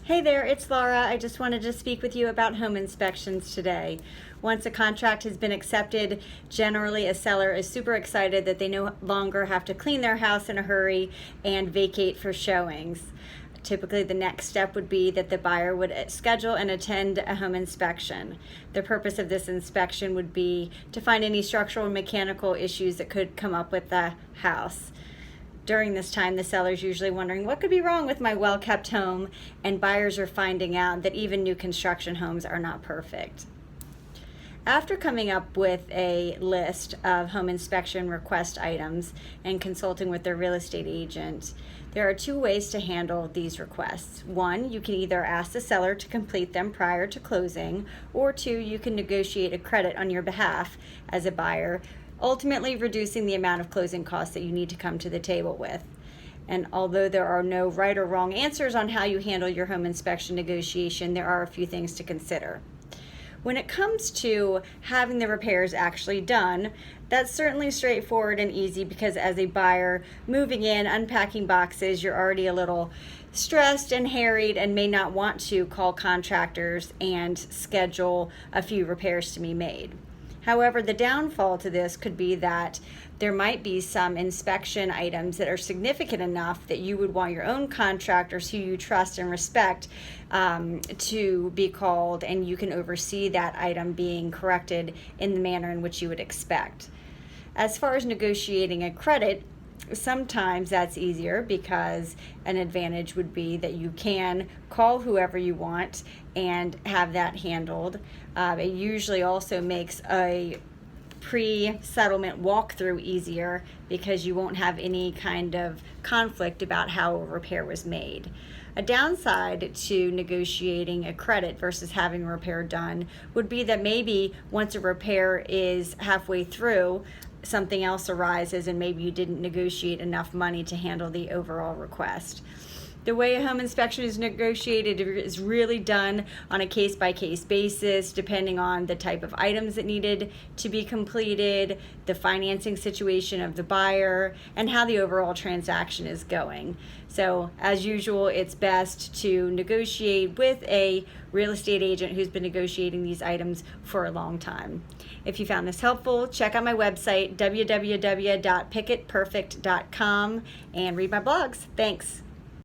Hey there, it's Laura. I just wanted to speak with you about home inspections today. Once a contract has been accepted, generally a seller is super excited that they no longer have to clean their house in a hurry and vacate for showings. Typically, the next step would be that the buyer would schedule and attend a home inspection. The purpose of this inspection would be to find any structural and mechanical issues that could come up with the house. During this time, the seller's usually wondering what could be wrong with my well-kept home, and buyers are finding out that even new construction homes are not perfect. After coming up with a list of home inspection request items and consulting with their real estate agent, there are two ways to handle these requests. One, you can either ask the seller to complete them prior to closing, or two, you can negotiate a credit on your behalf as a buyer, ultimately reducing the amount of closing costs that you need to come to the table with. And although there are no right or wrong answers on how you handle your home inspection negotiation, there are a few things to consider. When it comes to having the repairs actually done, that's certainly straightforward and easy because as a buyer moving in, unpacking boxes, you're already a little stressed and harried and may not want to call contractors and schedule a few repairs to be made. However, the downfall to this could be that there might be some inspection items that are significant enough that you would want your own contractors who you trust and respect to be called, and you can oversee that item being corrected in the manner in which you would expect. As far as negotiating a credit, sometimes that's easier because an advantage would be that you can call whoever you want and have that handled. It usually also makes a pre-settlement walkthrough easier because you won't have any kind of conflict about how a repair was made. A downside to negotiating a credit versus having a repair done would be that maybe once a repair is halfway through, something else arises and maybe you didn't negotiate enough money to handle the overall request. The way a home inspection is negotiated is really done on a case-by-case basis, depending on the type of items that needed to be completed, the financing situation of the buyer, and how the overall transaction is going. So, as usual, it's best to negotiate with a real estate agent who's been negotiating these items for a long time. If you found this helpful, check out my website, www.picketperfect.com, and read my blogs. Thanks.